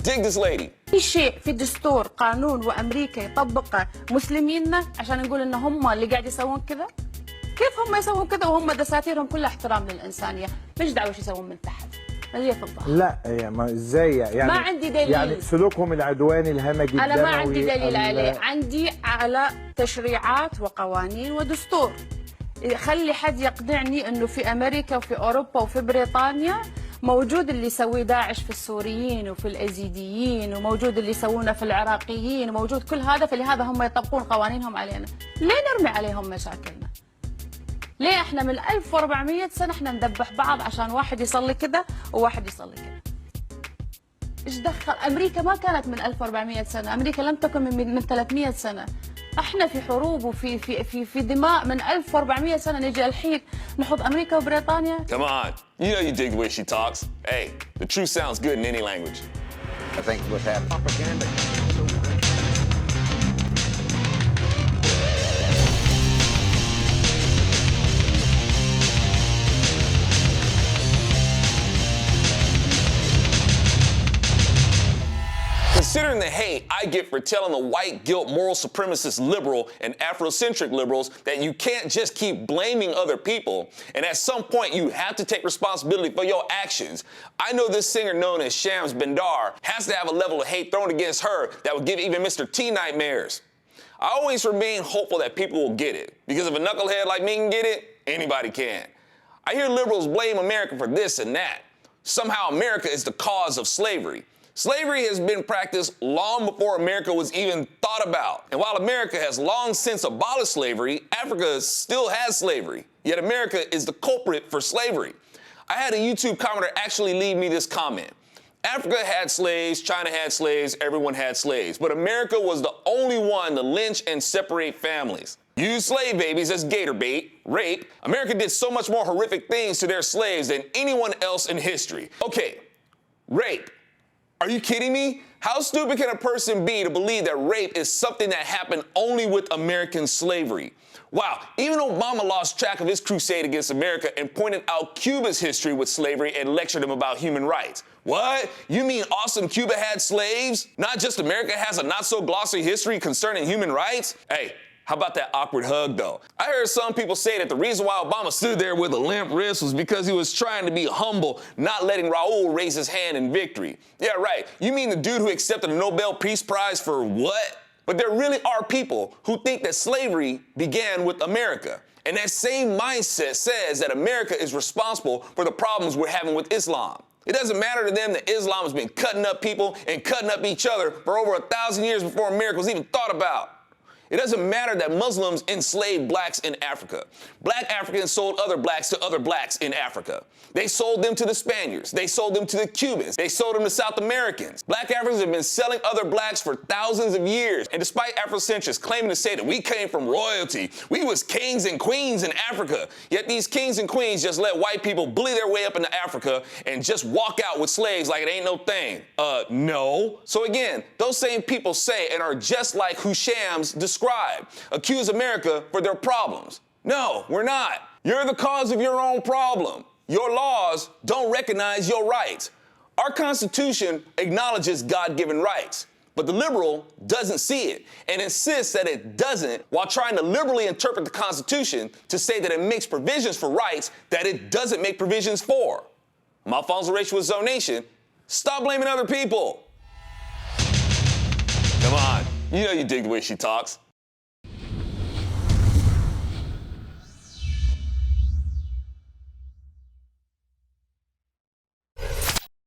Dig this lady. في شيء في دستور قانون وامريكا يطبقه مسلميننا عشان نقول ان هم اللي قاعد يسوون كذا؟ كيف هم يسوون كذا وهم دساتيرهم كلها احترام للانسانيه؟ مش دعوه ايش يسوون من تحت. اللي في الظهر. لا يعني ازاي يعني؟ ما عندي دليل. يعني سلوكهم العدواني الهمجي الدموي. انا ما عندي دليل عليه، عندي على تشريعات وقوانين ودستور. خلي حد يقنعني انه في امريكا وفي اوروبا وفي بريطانيا موجود اللي يسويه داعش في السوريين وفي الازيديين، وموجود اللي يسوونه في العراقيين، وموجود كل هذا، فلهذا هم يطبقون قوانينهم علينا. ليه نرمي عليهم مشاكلنا؟ ليه احنا من 1400 سنه احنا نذبح بعض عشان واحد يصلي كذا وواحد يصلي كذا؟ ايش دخل؟ امريكا ما كانت من 1400 سنه، امريكا لم تكن من 300 سنه. احنا في حروب وفي في في في دماء من 1400 سنه، نجي الحين نحط امريكا وبريطانيا. Come on. You know you dig the way she talks. Hey, the truth sounds good in any language. I think what's happening. Propaganda. Considering the hate I get for telling the white guilt moral supremacist liberal and Afrocentric liberals that you can't just keep blaming other people, and at some point you have to take responsibility for your actions, I know this singer known as Shams Bendar has to have a level of hate thrown against her that would give even Mr. T nightmares. I always remain hopeful that people will get it, because if a knucklehead like me can get it, anybody can. I hear liberals blame America for this and that. Somehow America is the cause of slavery. Slavery has been practiced long before America was even thought about. And while America has long since abolished slavery, Africa still has slavery. Yet America is the culprit for slavery. I had a YouTube commenter actually leave me this comment. Africa had slaves, China had slaves, everyone had slaves. But America was the only one to lynch and separate families. Use slave babies as gator bait, rape. America did so much more horrific things to their slaves than anyone else in history. Okay, rape. Are you kidding me? How stupid can a person be to believe that rape is something that happened only with American slavery? Wow, even Obama lost track of his crusade against America and pointed out Cuba's history with slavery and lectured him about human rights. What? You mean awesome Cuba had slaves? Not just America has a not-so-glossy history concerning human rights? Hey, how about that awkward hug, though? I heard some people say that the reason why Obama stood there with a limp wrist was because he was trying to be humble, not letting Raul raise his hand in victory. Yeah, right. You mean the dude who accepted the Nobel Peace Prize for what? But there really are people who think that slavery began with America. And that same mindset says that America is responsible for the problems we're having with Islam. It doesn't matter to them that Islam has been cutting up people and cutting up each other for over 1,000 years before America was even thought about. It doesn't matter that Muslims enslaved blacks in Africa. Black Africans sold other blacks to other blacks in Africa. They sold them to the Spaniards. They sold them to the Cubans. They sold them to South Americans. Black Africans have been selling other blacks for thousands of years. And despite Afrocentrists claiming to say that we came from royalty, we was kings and queens in Africa, yet these kings and queens just let white people bully their way up into Africa and just walk out with slaves like it ain't no thing. No. So again, those same people say and are just like who Shams described, accuse America for their problems. No, we're not. You're the cause of your own problem. Your laws don't recognize your rights. Our Constitution acknowledges God-given rights, but the liberal doesn't see it and insists that it doesn't while trying to liberally interpret the Constitution to say that it makes provisions for rights that it doesn't make provisions for. I'm Alfonso Rachel with ZoNation. Stop blaming other people. Come on, you know you dig the way she talks.